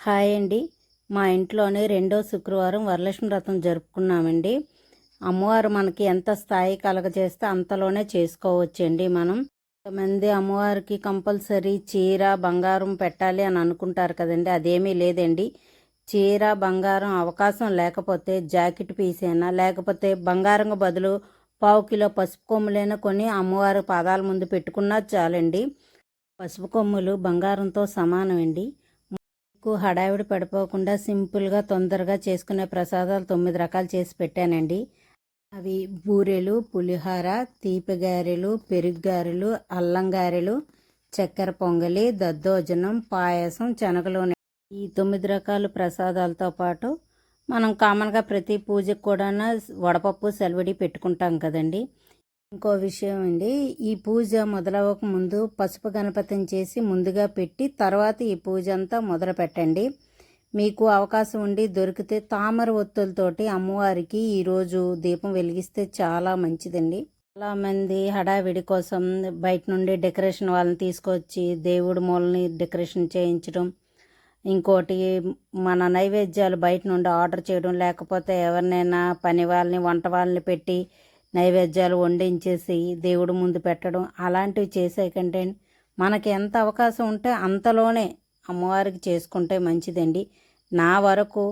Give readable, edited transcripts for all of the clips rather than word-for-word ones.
Hi అండి. మా ఇంట్లోనే రెండో శుక్రవారం వరలక్ష్మి వ్రతం జరుపుకున్నామండి. అమ్మవారు మనకి ఎంత స్థాయి కలగజేస్తే అంతలోనే చేసుకోవచ్చండి మనం. కొంతమంది అమ్మవారికి కంపల్సరీ చీర బంగారం పెట్టాలి అని అనుకుంటారు కదండి. అదేమీ లేదండి. చీర బంగారం అవకాశం లేకపోతే జాకెట్ పీసైనా లేకపోతే బంగారం బదులు పావు కిలో పసుపు కొమ్ములైనా కొని అమ్మవారి పాదాల ముందు పెట్టుకున్నా చాలండి. పసుపు కొమ్ములు బంగారంతో సమానం అండి. హడావిడి పడిపోకుండా సింపుల్గా తొందరగా చేసుకునే ప్రసాదాలు 9 రకాలు చేసి పెట్టానండి. అవి బూరెలు, పులిహోర, తీపి గారెలు, పెరుగు గారెలు, అల్లం గారెలు, చక్కెర పొంగలి, దద్దోజనం, పాయసం, శనగలు. ఈ 9 రకాల ప్రసాదాలతో పాటు మనం కామన్గా ప్రతి పూజకు కూడా వడపప్పు సెలవిడి పెట్టుకుంటాం కదండి. ఇంకో విషయం అండి, ఈ పూజ మొదలవ్వక ముందు పసుపు గణపతిని చేసి ముందుగా పెట్టి తర్వాత ఈ పూజ అంతా మొదలు పెట్టండి. మీకు అవకాశం ఉండి దొరికితే తామర ఒత్తులతోటి అమ్మవారికి ఈరోజు దీపం వెలిగిస్తే చాలా మంచిదండి. చాలామంది హడావిడి కోసం బయట నుండి డెకరేషన్ వాళ్ళని తీసుకొచ్చి దేవుడి మూలని డెకరేషన్ చేయించడం, ఇంకోటి మన నైవేద్యాలు బయట నుండి ఆర్డర్ చేయడం, లేకపోతే ఎవరినైనా పని వాళ్ళని వంట వాళ్ళని పెట్టి నైవేద్యాలు వండించేసి దేవుడి ముందు పెట్టడం, అలాంటివి చేసే కంటే మనకి ఎంత అవకాశం ఉంటే అంతలోనే అమ్మవారికి చేసుకుంటే మంచిదండి. నా వరకు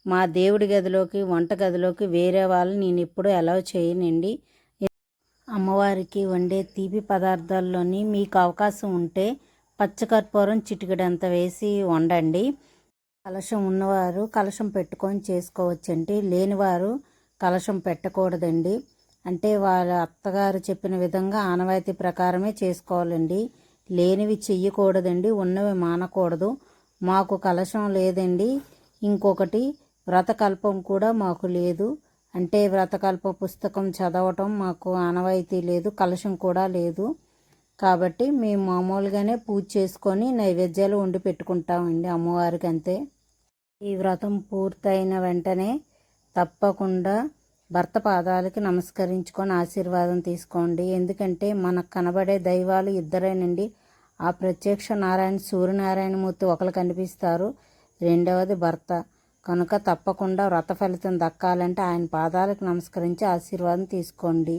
మా దేవుడి గదిలోకి వంట గదిలోకి వేరే వాళ్ళని నేను ఎప్పుడూ అలౌ చేయనండి. అమ్మవారికి వండే తీపి పదార్థాల్లోని మీకు అవకాశం ఉంటే పచ్చకర్పూరం చిటికెడంత వేసి వండండి. కలశం ఉన్నవారు కలశం పెట్టుకొని చేసుకోవచ్చండి. లేనివారు కలశం పెట్టకూడదండి. అంటే వాళ్ళ అత్తగారు చెప్పిన విధంగా ఆనవాయితీ ప్రకారమే చేసుకోవాలండి. లేనివి చెయ్యకూడదండి, ఉన్నవి మానకూడదు. మాకు కలశం లేదండి. ఇంకొకటి వ్రతకల్పం కూడా మాకు లేదు. అంటే వ్రతకల్ప పుస్తకం చదవటం మాకు ఆనవాయితీ లేదు, కలశం కూడా లేదు. కాబట్టి మేము మామూలుగానే పూజ చేసుకొని నైవేద్యాలు వండి పెట్టుకుంటామండి అమ్మవారికి, అంతే. ఈ వ్రతం పూర్తయిన వెంటనే తప్పకుండా భర్త పాదాలకి నమస్కరించుకొని ఆశీర్వాదం తీసుకోండి. ఎందుకంటే మనకు కనబడే దైవాలు ఇద్దరేనండి. ఆ ప్రత్యక్ష నారాయణ సూర్యనారాయణమూర్తి ఒకరు కనిపిస్తారు, రెండవది భర్త. కనుక తప్పకుండా వ్రత ఫలితం దక్కాలంటే ఆయన పాదాలకు నమస్కరించి ఆశీర్వాదం తీసుకోండి.